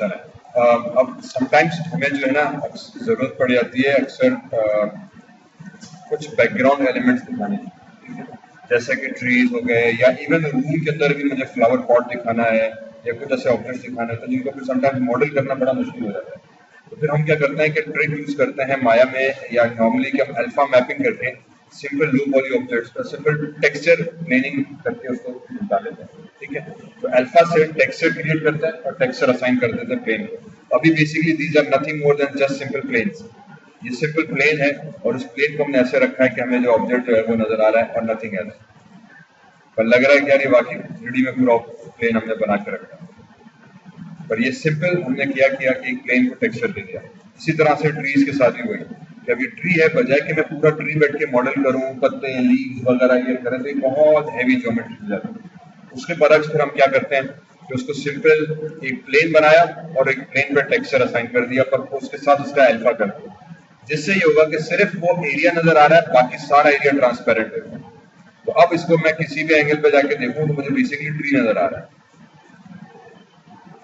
अब समटाइम्स हमें जो है ना जरूरत पड़ जाती है अक्सर कुछ बैकग्राउंड एलिमेंट्स दिखाने की, जैसे कि ट्रीज हो गए या इवन रूम के अंदर भी मुझे फ्लावर पॉट दिखाना है या कुछ ऐसे ऑब्जेक्ट्स दिखाना है, तो जिनको फिर समटाइम्स मॉडल करना बड़ा मुश्किल हो जाता है। तो फिर हम क्या करते हैं कि ट्रिक यूज करते हैं माया में या नॉर्मली कि हम अल्फा मैपिंग करके सिंपल लो पॉली ऑब्जेक्ट्स का सिंपल टेक्सचर प्लेनिंग करके उसको निकाल लेते हैं। ठीक है, तो अल्फा से टेक्सचर क्रिएट करते हैं और टेक्सचर असाइन कर देते हैं प्लेन को। अभी basically these are nothing more than just simple planes. ये सिंपल प्लेन है और उस प्लेन को हमने ऐसे रखा है कि हमें जो ऑब्जेक्ट है वो नजर आ रहा है और नथिंग एल्स, पर लग रहा है कि यार ये वाकई 3D में पूरा प्लेन हमने बना के रखा है, पर ये सिंपल हमने किया कि एक प्लेन को टेक्सचर दे दिया। इसी तरह से ट्रीज के साथ भी वही कि अभी ट्री है, बजाय कि मैं पूरा ट्री बैठ के मॉडल करूं, पत्ते लीव्स वगैरह ये करें, तो ये बहुत हैवी ज्योमेट्री हो जाती है। उसके बरक्स फिर हम क्या करते हैं कि उसको सिंपल एक प्लेन बनाया और एक प्लेन पे टेक्सचर असाइन कर दिया, पर उसके साथ उसका अल्फा कर दिया, जिससे ये होगा कि सिर्फ वो एरिया नजर आ रहा है, बाकी सारा एरिया ट्रांसपेरेंट है। तो अब इसको मैं किसी भी एंगल पे जाके देखूं तो मुझे बेसिकली ट्री नजर आ रहा है।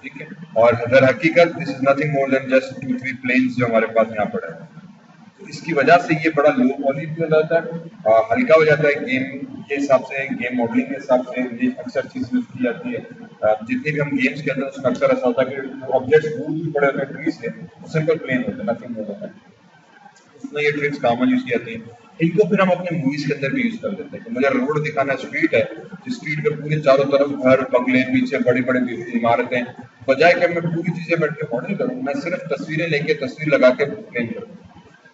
ठीक है, और दर हकीकत this is nothing more than just 2-3 planes जो हमारे पास यहाँ पड़ा है। तो इसकी वजह से ये बड़ा लो पॉली भी हो जाता है, हल्का हो जाता है गेम के हिसाब से, गेम मॉडलिंग के हिसाब से ये अक्सर चीज यूज की जाती है। जितने भी हम गेम्स के अंदर उसका अक्सर ऐसा होता है कि ऑब्जेक्ट्स दूर भी पड़े होते हैं ट्री से, सिंपल प्लेन होते हैं, नथिंग मोर होता है। उसमें ये ट्रिक्स कॉमन यूज की जाती हैं। इनको फिर हम अपने मूवीज के अंदर भी यूज कर लेते हैं कि मुझे रोड दिखाना, स्ट्रीट है, जिस स्ट्रीट के पूरे चारों तरफ घर, बंगले, पीछे बड़ी बड़ी इमारतें, बजाय कि मैं पूरी चीजें बैठ के मॉडल करूँ, मैं सिर्फ तस्वीरें लेके तस्वीर लगा के प्लेन करूँ।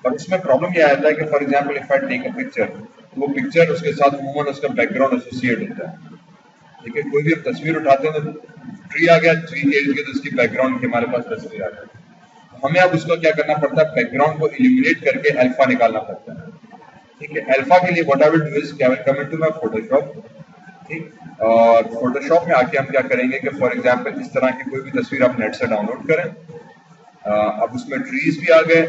पर उसमें प्रॉब्लम यह आता है कि for example if I take a picture, तो वो पिक्चर उसके साथ अमूमन उसका बैकग्राउंड एसोसिएट होता है। ठीक है, कोई भी हम तस्वीर उठाते हैं तो ट्री आ गया, ट्री के इर्द गिर्द उसकी बैकग्राउंड की हमारे पास तस्वीर आ जाती है। हमें अब उसको क्या करना पड़ता है, बैकग्राउंड को इल्यूमिनेट करके अल्फा निकालना पड़ता है। ठीक है, अल्फा के लिए what I will do is I will come into my Photoshop. ठीक, और फोटोशॉप में आके हम क्या करेंगे कि फॉर एग्जांपल इस तरह की कोई भी तस्वीर आप नेट से डाउनलोड करें। अब उसमें ट्रीज भी आ गए,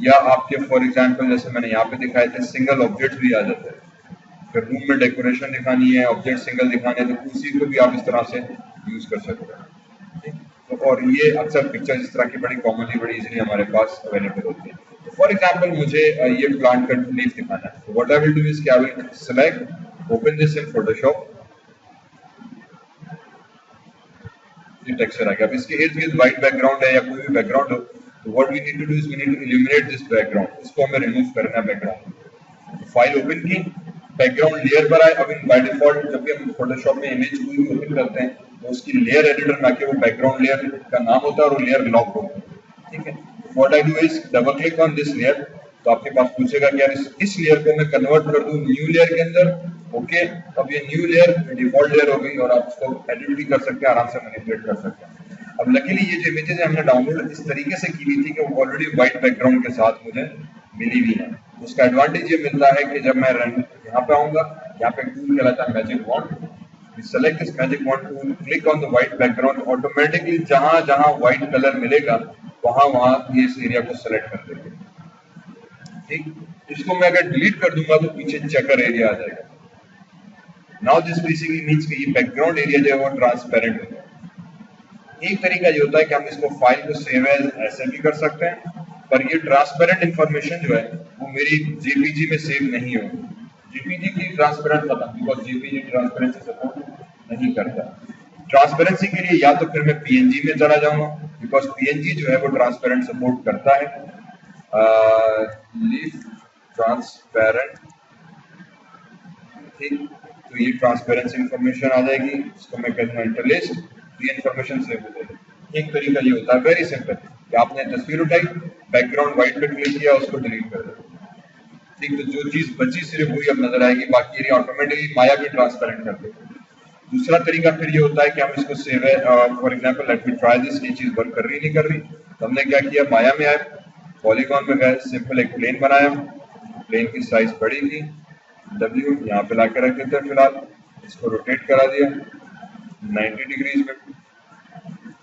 या आपके फॉर एग्जांपल जैसे मैंने यहाँ पे दिखाए थे सिंगल ऑब्जेक्ट भी आ जाते हैं। फिर रूम में डेकोरेशन दिखानी है, ऑब्जेक्ट सिंगल दिखाने हैं, तो उसी को भी आप इस तरह से यूज कर सकते हैं। तो और ये अक्सर पिक्चर इस तरह की बड़ी कॉमनली बड़ी इजीली हमारे पास अवेलेबल होती है। फॉर एग्जाम्पल मुझे ये प्लांट का लीफ दिखाना है, तो what I will do is I will select, open this in Photoshop, ये टेक्सचर आ गया। अब इसके इर्द गिर्द व्हाइट बैकग्राउंड है या कोई भी बैकग्राउंड हो, तो what we need to do is we need to illuminate this background, इसको हमें रिमूव करना है बैकग्राउंड। फाइल ओपन की, बैकग्राउंड लेयर पर आए। अब इन बाय डिफॉल्ट जब भी हम फोटोशॉप में इमेज कोई भी ओपन करते हैं तो उसकी लेयर एडिटर में आके वो बैकग्राउंड लेयर का नाम होता है और वो लेयर लॉक होता है। ठीक है, what I do is double click on this layer, तो आपके पास पूछेगा कि यार इस लेयर को मैं कन्वर्ट कर दूं न्यू लेयर के अंदर। ओके, अब ये न्यू लेयर डिफॉल्ट लेयर हो गई और आप उसको एडिट भी कर सकते हैं, आराम से मैनिपुलेट कर सकते हैं। अब लकीली ये जो इमेजेस हमने डाउनलोड इस तरीके से की हुई थी कि वो ऑलरेडी व्हाइट बैकग्राउंड के साथ मुझे मिली हुई है। उसका एडवांटेज ये मिलता है कि जब मैं यहाँ पे आऊंगा, यहाँ पे टूल कहलाता है magic wand, select this magic wand tool, click on the white background, automatically जहां जहां व्हाइट कलर मिलेगा वहां वहां ये इस एरिया को सेलेक्ट कर देंगे। ठीक, इसको मैं अगर डिलीट कर दूंगा तो पीछे चेकर एरिया आ जाएगा। नाउ दिस बेसिकली मींस कि ये बैकग्राउंड एरिया जो है वो ट्रांसपेरेंट हो गया। एक तरीका ये होता है कि हम इसको फाइल को सेव एज ऐसे भी कर सकते हैं, पर ये ट्रांसपेरेंट इंफॉर्मेशन जो है वो मेरी जेपीजी में सेव नहीं होगी। जेपीजी की ट्रांसपेरेंट खत्म, बिकॉज जेपीजी ट्रांसपेरेंसी सपोर्ट नहीं करता। ट्रांसपेरेंसी के लिए या तो फिर मैं पीएनजी में चला जाऊंगा, बिकॉज पीएनजी जो है वो ट्रांसपेरेंट सपोर्ट करता है। लीव ट्रांसपेरेंट, ठीक, तो ये ट्रांसपेरेंसी इंफॉर्मेशन आ जाएगी, इसको मैं कहता हूँ इंटरलिस्ट, ये इंफॉर्मेशन सेव हो जाएगी। एक तरीका ये होता है वेरी सिंपल कि आपने तस्वीर उठाई, बैकग्राउंड व्हाइट पे क्लिक किया, उसको डिलीट कर दिया। ठीक, तो जो चीज बची सिर्फ वही अब नजर आएगी, बाकी एरिया ऑटोमेटिकली माया भी ट्रांसपेरेंट कर देगी। दूसरा तरीका फिर ये होता है कि हम इसको सेव है, for example let me try this, ये चीज वर्क कर रही नहीं कर रही, तो हमने क्या किया, माया में आए, पॉलीगॉन में गए, सिंपल एक प्लेन बनाया, प्लेन की साइज बड़ी की, W यहाँ पे लाके रख देते हैं, फिलहाल इसको रोटेट करा दिया 90 डिग्रीज में,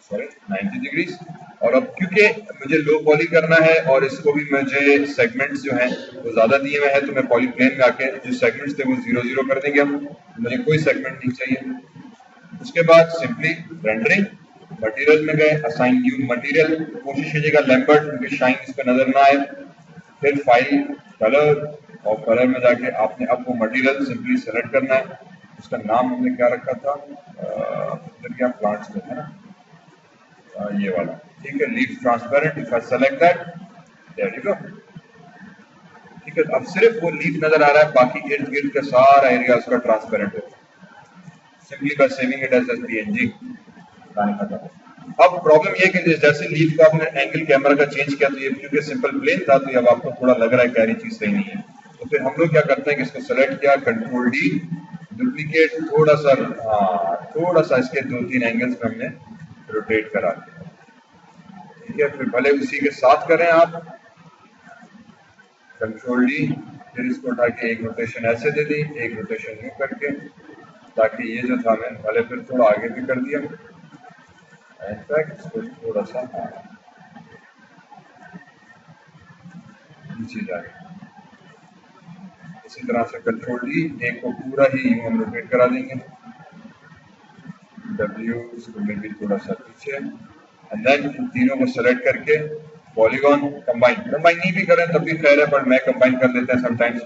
सॉरी 90 डिग्रीज। और अब क्योंकि मुझे लो पॉली करना है और इसको भी मुझे सेगमेंट्स जो हैं वो ज्यादा दिए हुए हैं, तो मैं पॉली प्लेन में आके जो सेगमेंट्स थे वो 0-0 कर देंगे हम, मुझे कोई सेगमेंट नहीं चाहिए। उसके बाद सिंपली रेंडरिंग, मटेरियल में गए, असाइन न्यू मटेरियल, कोशिश कीजिएगा लैम्बर्ट क्योंकि शाइन इस पर नजर ना आए। फिर फाइल कलर, और कलर में जाके आपने अब वो मटेरियल सिंपली सेलेक्ट करना है। उसका नाम हमने क्या रखा था, क्या प्लांट्स में है ना, ये वाला, ठीक है, leaf transparent. If I select that, there you go, ठीक है। अब सिर्फ वो लीफ नजर आ रहा है, बाकी इर्द गिर्द का सारा एरिया उसका ट्रांसपेरेंट है, simply by saving it as PNG. अब प्रॉब्लम ये कि जैसे लीफ का आपने एंगल कैमरा का चेंज किया तो ये क्योंकि सिंपल प्लेन था तो अब आपको थोड़ा लग रहा है कि चीज सही नहीं है, तो फिर हम लोग क्या करते हैं कि इसको सेलेक्ट किया, कंट्रोल डी, डुप्लीकेट, थोड़ा सा इसके 2-3 एंगल्स में हमने रोटेट करा दिया, ठीक है। फिर भले उसी के साथ करें आप, कंट्रोल डी, फिर इसको उठा के एक रोटेशन ऐसे दे दी, एक रोटेशन यूं करके, ताकि ये जो था मैंने भले फिर थोड़ा आगे भी कर दिया, इनफैक्ट इसको थोड़ा सा नीचे जाए। इसी तरह से कंट्रोल डी, एक को पूरा ही यूं हम रोटेट करा देंगे, डब्ल्यू इसको मे भी थोड़ा सा पीछे, एंड देन इन तीनों को सेलेक्ट करके पॉलीगॉन कंबाइन नहीं भी करें तब भी खैर है, पर मैं कंबाइन कर देता है समटाइम्स।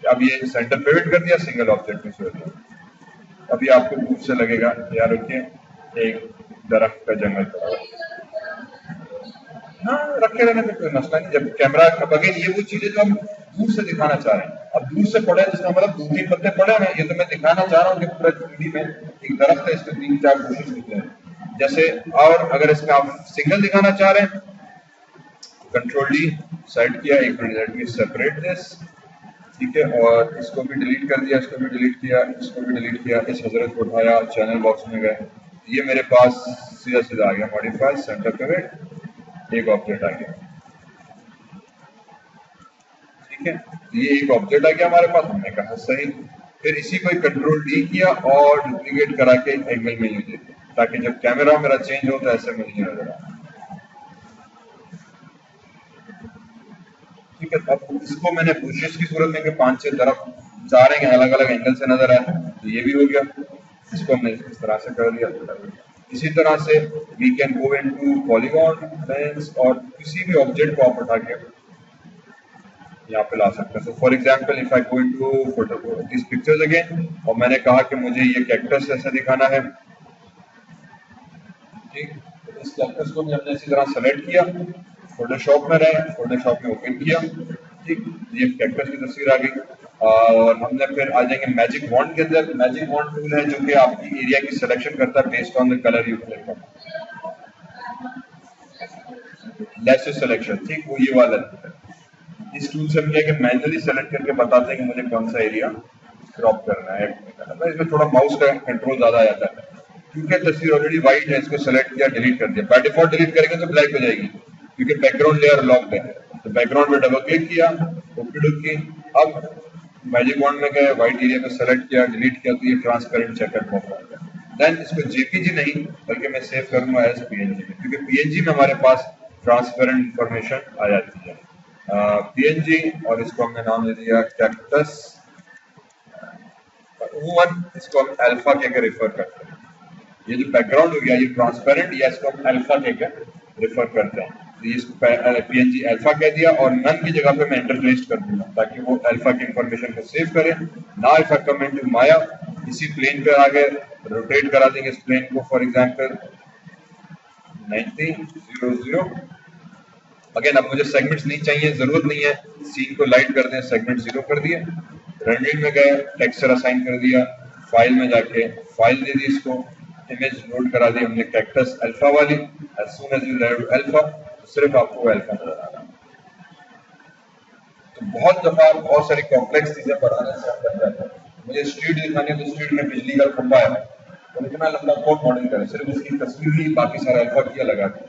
अब ये सेंटर पिवट कर दिया सिंगल ऑब्जेक्ट में से, अभी आपको दूर से लगेगा यार रुकिए एक दरख्त का जंगल, हाँ रखे रहने में कोई मसला नहीं। जब कैमरा का बगैर ये वो चीजें जो हम दूर से दिखाना चाह रहे हैं, अब दूर से पड़े जिसका मतलब 2-3 पत्ते पड़े हैं, ये तो मैं दिखाना चाह रहा हूँ कि पूरा 3D में एक दरख्त है, इसके 3-4 कोशिश होते हैं जैसे। और अगर इसमें आप सिंगल दिखाना चाह रहे हैं, कंट्रोल डी सेट किया, एक minute let me separate this, ठीक है, और इसको भी डिलीट कर दिया, इसको भी डिलीट किया, इसको भी डिलीट किया, इस हजरत को उठाया, चैनल बॉक्स में गए, ये मेरे पास सीधा सीधा आ गया, मॉडिफाई सेंटर पिवट, एक ऑब्जेक्ट आ गया, ठीक है। ये एक ऑब्जेक्ट आ गया हमारे पास, हमने कहा सही। फिर इसी को कंट्रोल डी किया और डुप्लीकेट करा के एंगल में यूं दे दिया, ताकि जब कैमरा मेरा चेंज हो तो ऐसे में नहीं नजर आए, ठीक है। अब इसको मैंने बुशेस की सूरत में 5-6 तरफ चाह रहे हैं अलग अलग एंगल से नजर आए, तो ये भी हो गया, इसको हमने इस तरह से कर दिया। इसी तरह से we can go into polygon lens और किसी भी ऑब्जेक्ट को आप उठा के यहाँ पे ला सकते हैं। So for example if I go into photo this pictures again, और मैंने कहा कि मुझे ये कैक्टस ऐसा दिखाना है, ठीक, तो इस कैक्टस को भी हमने इसी तरह सेलेक्ट किया, फोटोशॉप में रहे, फोटोशॉप में ओपन किया, ठीक, ये कैक्टस की तस्वीर आ गई। और हमने फिर आ जाएंगे मैजिक वॉन्ड के अंदर। मैजिक वॉन्ड टूल है जो कि आपकी एरिया की सिलेक्शन करता है based on the colour you click करते, लैशेस सिलेक्शन, ठीक, वो ये वाला है। इस टूल से हम क्या कि मैन्युअली सेलेक्ट करके बताते हैं कि मुझे कौन सा एरिया क्रॉप करना है, इसमें थोड़ा माउस का कंट्रोल ज्यादा आ जाता है, क्योंकि तस्वीर ऑलरेडी व्हाइट है, इसको सेलेक्ट किया, डिलीट कर दिया, बाय डिफॉल्ट डिलीट करेंगे तो ब्लैक हो जाएगी क्योंकि बैकग्राउंड लेयर लॉक्ड है, तो बैकग्राउंड में डबल क्लिक किया, ओके डुकी, अब मैजिक वॉन्ड में गए, व्हाइट एरिया को सेलेक्ट किया, डिलीट किया, तो ये ट्रांसपेरेंट चेकर पॉप आ गया। देन इसको जेपीजी नहीं बल्कि मैं सेव करूंगा एज पीएनजी में, क्योंकि पीएनजी में हमारे पास ट्रांसपेरेंट इंफॉर्मेशन आ जाती है, पीएनजी, और इसको हमने नाम दे दिया कैक्टस, इसको हम अल्फा कहकर रेफर करते हैं। ये जो बैकग्राउंड हो गया ये ट्रांसपेरेंट, या इसको हम अल्फा कहकर रेफर करते हैं, तो ये इसको पीएनजी अल्फा कह दिया, और नन की जगह पे मैं एंटर प्लेस कर दूंगा ताकि वो अल्फा की इंफॉर्मेशन को सेव करे। Now if I come into Maya, इसी प्लेन पे आगे रोटेट करा देंगे इस प्लेन को, फॉर एग्जांपल 90 0 अगेन। अब मुझे सेगमेंट्स नहीं चाहिए, जरूरत नहीं है, सीन को लाइट कर दें, सेगमेंट 0 कर दिए, रेंडरिंग में गए, टेक्सचर असाइन कर दिया, फाइल में जाके फाइल दे दी, इसको इमेज लोड करा दी हमने कैक्टस अल्फा वाली, as soon as you load alpha तो सिर्फ आपको अल्फा नजर आ रहा है। तो बहुत दफा बहुत सारी कॉम्प्लेक्स चीजें बनाने से बन जाता है, मुझे स्ट्रीट दिखानी है तो स्ट्रीट में बिजली का खंभा है तो इतना लंबा कौन मॉडल करे, सिर्फ उसकी तस्वीर ही बाकी सारा अल्फा किया लगा दी।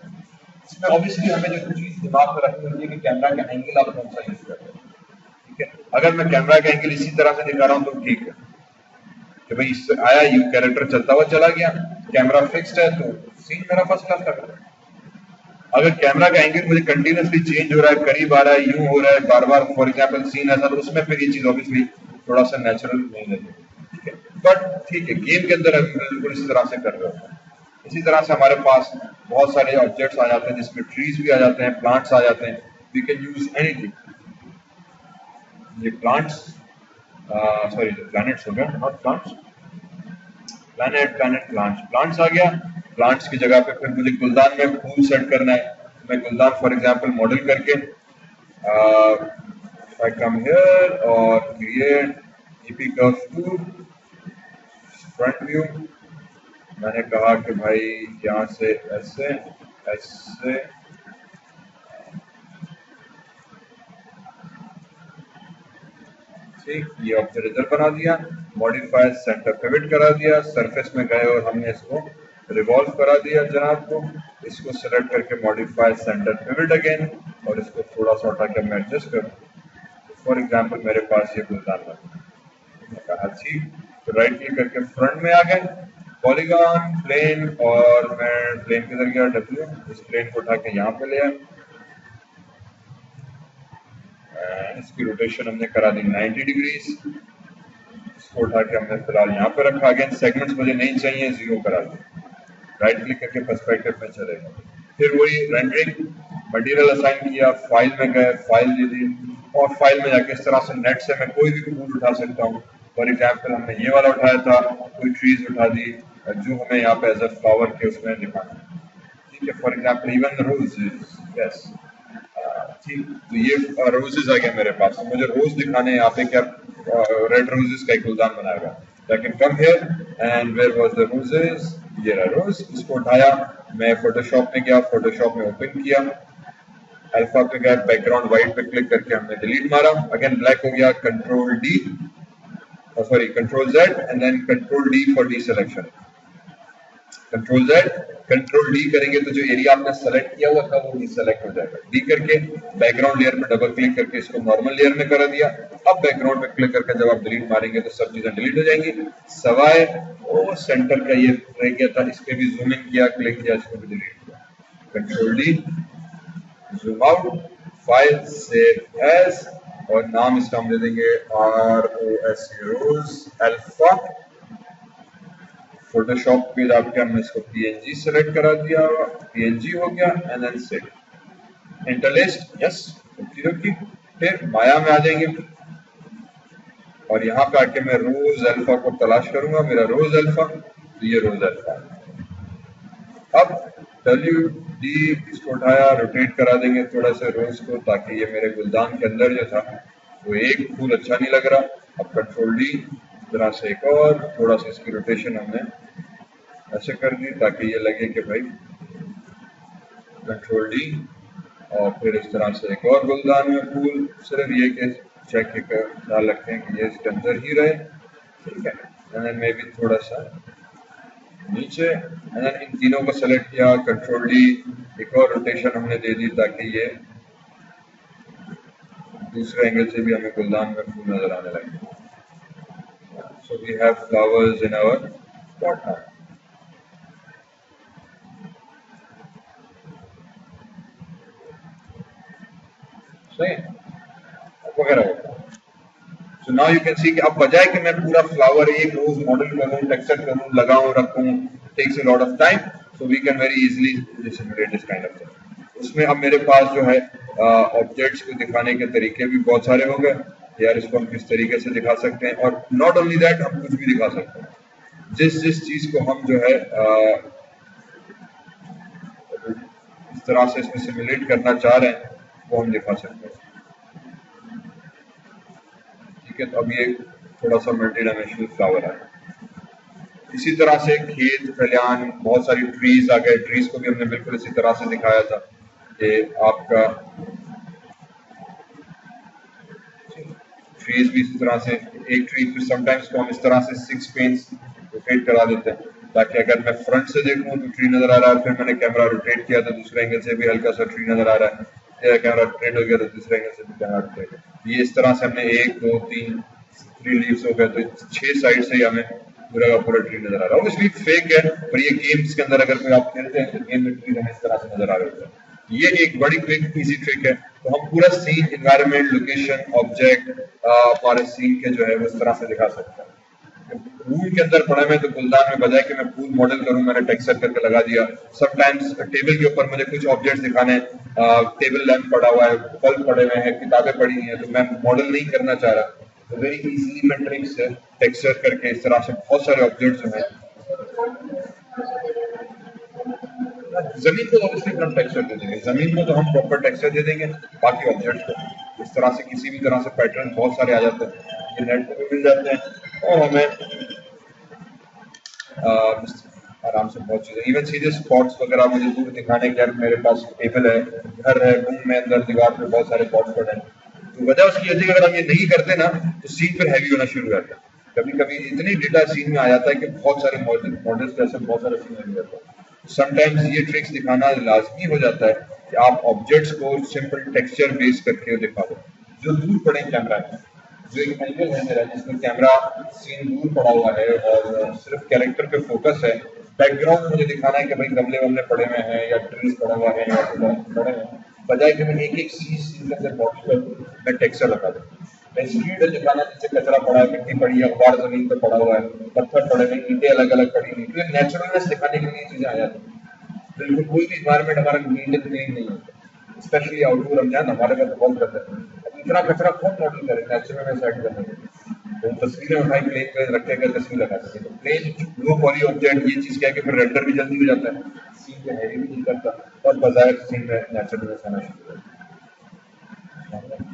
इसमें ऑब्वियसली हमें जो चीज दिमाग में रखनी होती है कि कैमरा का एंगल आप कौन सा यूज कर रहे हैं, ठीक है। अगर मैं कैमरा का एंगल इसी तरह से दिखा रहा हूँ तो ठीक है कि भाई इससे आया यू कैरेक्टर चलता हुआ चला गया, कैमरा फिक्स्ड है तो सीन मेरा फर्स्ट क्लास लग रहा है। अगर कैमरा का एंगल मुझे कंटिन्यूसली चेंज हो रहा है, करीब आ रहा है, यूं हो रहा है बार बार, फॉर एग्जांपल सीन ऐसा, तो उसमें फिर ये चीज ऑब्वियसली थोड़ा सा नेचुरल नहीं लगेगी, ठीक है। बट ठीक है, गेम के अंदर बिल्कुल इसी तरह से कर रहे हो। इसी तरह से हमारे पास बहुत सारे ऑब्जेक्ट्स आ जाते हैं जिसमें ट्रीज भी आ जाते हैं, प्लांट्स आ जाते हैं, वी कैन यूज एनीथिंग। ये प्लांट्स, सॉरी प्लैनेट्स हो गया, नॉट प्लांट्स, प्लांट्स आ गया। प्लांट्स की जगह पे फिर मुझे गुलदान में फूल सेट करना है, मैं गुलदान फॉर एग्जांपल मॉडल करके I come here और create EP curves to front view। मैंने कहा कि भाई यहाँ से ऐसे ऐसे ठीक, ये ऑब्जेक्ट इधर बना दिया, मॉडिफाई सेंटर पिवट करा दिया, सरफेस में गए और हमने इसको रिवॉल्व करा दिया जनाब को, इसको सेलेक्ट करके मॉडिफाई सेंटर पिवट अगेन, और इसको थोड़ा सा उठा के मैं एडजस्ट करूँ। फॉर एग्जांपल मेरे पास ये गुलदान लगा, मैंने कहा ठीक, तो राइट क्लिक करके फ्रंट में आ गए, पॉलीगॉन प्लेन, और मैं प्लेन किधर गया, डब्ल्यू, इस प्लेन को उठा के यहाँ पे ले आया, इसकी रोटेशन हमने करा दी 90 डिग्रीज, इसको उठा के हमने फिलहाल यहाँ पे रखा, अगेन सेगमेंट्स मुझे नहीं चाहिए, 0 करा दिया, राइट क्लिक करके पर्सपेक्टिव में चले गए, फिर वही रेंडरिंग, मटेरियल असाइन किया, फाइल में गए, फाइल ले ली, और फाइल में जाके इस तरह से नेट से मैं कोई भी फूल उठा सकता हूँ। फॉर एग्जाम्पल हमने ये वाला उठाया था, कोई ट्रीज उठा दी जो हमें यहाँ पे एज अ फ्लावर के उसमें दिखाना, ठीक है, for example even roses, yes, ठीक, तो ये रोजेस आ गया मेरे पास, तो मुझे रोज दिखाने यहाँ पे क्या रेड रोजेस का एक गुलदान बनाया हुआ, I can come here and where was the roses, ये रहा रोज, इसको उठाया, मैं फोटोशॉप में गया, फोटोशॉप में ओपन किया, अल्फा पे गया, बैकग्राउंड व्हाइट पे क्लिक करके हमने डिलीट मारा, अगेन ब्लैक हो गया, control D, sorry control Z and then control D for deselection, control Z control D करेंगे तो जो एरिया आपने सेलेक्ट किया हुआ था वो भी सेलेक्ट हो जाएगा, डी करके बैकग्राउंड लेयर पे डबल क्लिक करके इसको नॉर्मल लेयर में करा दिया, अब बैकग्राउंड पे क्लिक करके जब आप डिलीट मारेंगे तो सब चीजें डिलीट हो जाएंगी, सवाए वो सेंटर का ये रह गया था, इस पे भी जूम इन किया, क्लिक किया, इसको भी डिलीट किया, control D, zoom out, file save as, और नाम इसका हम दे देंगे ROS रोज अल्फा, फोटोशॉप पे जाके हमने इसको PNG सेलेक्ट करा दिया, PNG हो गया, एंड देन सेव, इंटरलिस्ट, यस, ओके, फिर माया में आ जाएंगे, और यहाँ पे आके मैं रोज अल्फा को तलाश करूंगा, मेरा रोज अल्फा, तो ये रोज अल्फा, अब WD इसको उठाया, रोटेट करा देंगे थोड़ा सा रोज को, ताकि ये मेरे गुलदान के अंदर जो था वो एक फूल अच्छा नहीं लग रहा, अब कंट्रोल डी, इस तरह से एक और थोड़ा सा इसकी रोटेशन हमने ऐसे कर दी ताकि ये लगे कि भाई, कंट्रोल डी, और फिर इस तरह से एक और गुलदान में फूल, सिर्फ ये कि चेक का ख्याल रखें कि ये इसके अंदर ही रहे, ठीक है, मैं भी थोड़ा सा नीचे, इन तीनों को सेलेक्ट किया, कंट्रोल डी, एक और रोटेशन हमने दे दी ताकि ये दूसरे एंगल से भी हमें गुलदान में फूल नजर आने लगे, so we have flowers in our pot now। सही वगैरह, so now you can see कि अब बजाय कि मैं पूरा फ्लावर एक रोज मॉडल करूं, टेक्सचर करूं, लगाऊं, रखूं, takes a lot of time, so we can very easily simulate this kind of thing। उसमें अब मेरे पास जो है ऑब्जेक्ट्स को दिखाने के तरीके भी बहुत सारे हो गए, यार इसको हम किस तरीके से दिखा सकते हैं, और नॉट ओनली दैट, हम कुछ भी दिखा सकते हैं, जिस चीज को हम जो है इस तरह से इसमें सिमुलेट करना चाह रहे हैं वो हम दिखा सकते हैं, ठीक है। तो अब ये थोड़ा सा मल्टी डायमेंशनल फ्लावर है, इसी तरह से खेत खलियान, बहुत सारी ट्रीज आ गए, ट्रीज को भी हमने बिल्कुल इसी तरह से दिखाया था कि आपका ट्रीज भी इसी तरह से, एक ट्री फिर समटाइम्स को हम इस तरह से 6 पेन्स रोटेट करा देते हैं ताकि अगर मैं फ्रंट से देखूं तो ट्री नजर आ रहा है, फिर मैंने कैमरा रोटेट किया तो दूसरे एंगल से भी हल्का सा ट्री नजर आ रहा है, कैमरा रोटेट हो गया तो दूसरे एंगल से भी कैमरा रोटेट हो गया, ये इस तरह से हमने 1 2 3 3 लीव्स हो गए, तो 6 साइड से ही हमें पूरा का पूरा ट्री नजर आ रहा है। ऑब्वियसली फेक है, पर ये गेम्स के अंदर अगर कोई आप खेलते हैं तो गेम में ट्री हमें इस तरह से नजर आ रहा होता है, ये एक बड़ी क्विक इजी ट्रिक है। तो हम पूरा सीन, एनवायरनमेंट, लोकेशन, ऑब्जेक्ट हमारे सीन के जो है वो इस तरह से दिखा सकते हैं। रूम के अंदर पड़ा मैं तो गुलदान में बजाय कि मैं पूल मॉडल करूं मैंने टेक्सचर करके लगा दिया। समटाइम्स टेबल के ऊपर मुझे कुछ ऑब्जेक्ट्स दिखाने हैं, टेबल लैंप पड़ा हुआ है, बल्ब पड़े हुए हैं, किताबें पड़ी हुई हैं, तो मैं मॉडल नहीं करना चाह रहा, तो वेरी इजीली मैं ट्रिक्स से टेक्सचर करके इस तरह से बहुत सारे ऑब्जेक्ट्स जो हैं, जमीन को ऑब्वियसली हम टेक्सचर दे देंगे, जमीन को तो हम प्रॉपर टेक्सचर दे देंगे, बाकी ऑब्जेक्ट्स को इस तरह से किसी भी तरह से पैटर्न बहुत सारे आ जाते हैं, ये नेट पे भी मिल जाते हैं और हमें आराम से बहुत चीजें, इवन सीधे स्पॉट्स वगैरह मुझे दूर दिखाने के, यार मेरे पास टेबल है, घर है, रूम में अंदर दीवार पे बहुत सारे पॉट्स पड़े हैं, तो वजह उसकी यदि अगर हम ये नहीं करते ना तो सीन फिर हैवी होना शुरू हो जाता है। कभी कभी इतनी डेटा सीन में आ जाता है कि बहुत सारे मॉडल्स जैसे बहुत सारे सीन हो जाता है। समटाइम्स ये ट्रिक्स दिखाना लाजमी हो जाता है कि आप ऑब्जेक्ट्स को सिंपल टेक्सचर बेस करके दिखा दो, जो दूर पड़े कैमरा में, जो एक एंगल है मेरा जिसमें कैमरा सीन दूर पड़ा हुआ है और सिर्फ कैरेक्टर पे फोकस है, बैकग्राउंड मुझे दिखाना है कि भाई गमले वमले पड़े हुए हैं या ट्रीज पड़ा हुआ है या पड़े हैं, बजाय कि मैं एक एक सीन के अंदर बॉक्स पर मैं टेक्सचर लगा दूं। मैं स्ट्रीट दिखाना जिससे कचरा पड़ा है, मिट्टी पड़ी है, अखबार जमीन पर पड़ा हुआ है, पत्थर पड़े हैं, ईंटें अलग अलग पड़ी हुई, तो नेचुरलनेस दिखाने के लिए चीजें आ जाती हैं। बिल्कुल कोई भी इन्वायरमेंट हमारा नीट एंड क्लीन नहीं होता, स्पेशली आउटडोर हम जाए हमारे पास बहुत रहता है, अब इतना कचरा कौन मॉडल करे, नेचुरल में सेट करने के लिए तो तस्वीरें उठाई प्लेन पे रखे कर तस्वीर लगा सके, तो प्लेन लो पॉली ऑब्जेक्ट ये चीज क्या है कि फिर रेंडर भी जल्दी हो जाता है, सीन पे हैवी भी नहीं करता और बजाय सीन में नेचुरलनेस आना शुरू हो जाता है।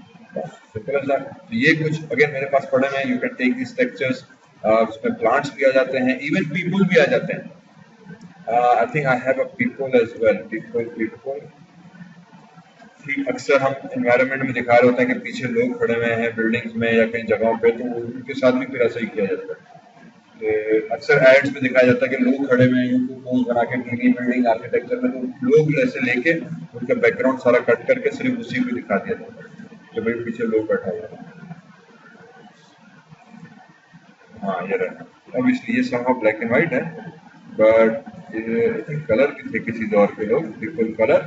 Simple as that. तो ये कुछ अगेन मेरे पास पड़े हैं, you can take this textures, उसमें प्लांट्स भी आ जाते हैं, इवन पीपल भी आ जाते हैं। I think I have a people as well, people ठीक अक्सर हम एनवायरनमेंट में दिखा रहे होते हैं कि पीछे लोग खड़े हुए हैं बिल्डिंग्स में या कई जगहों पे, तो उनके साथ भी फिर ऐसा ही किया जाता है। तो अक्सर एड्स में दिखाया जाता है कि लोग खड़े हुए हैं उनको पोज बना के टीवी बिल्डिंग आर्किटेक्चर में, तो लोग ऐसे लेके उनका बैकग्राउंड सारा कट करके सिर्फ उसी को दिखा दिया जाता है कि भाई पीछे लोग बैठा हुआ है। हाँ ये रहा, ऑब्वियसली ये समहाउ ब्लैक एंड व्हाइट है, बट ये कलर भी थे किसी दौर पे लोग, बिल्कुल कलर।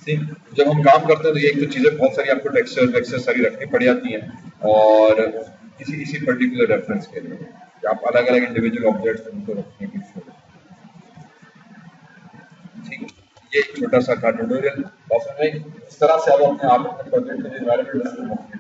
जब हम काम करते हैं तो ये एक तो चीजें बहुत सारी आपको टेक्सचर सारी रखनी पड़ जाती हैं और इसी इसी पर्टिकुलर रेफरेंस के लिए कि आप अलग अलग इंडिविजुअल ऑब्जेक्ट्स उनको रखने की ठीक। ये एक छोटा सा ट्यूटोरियल, इस तरह से आप अपने आप अपने प्रोजेक्ट के एनवायरनमेंट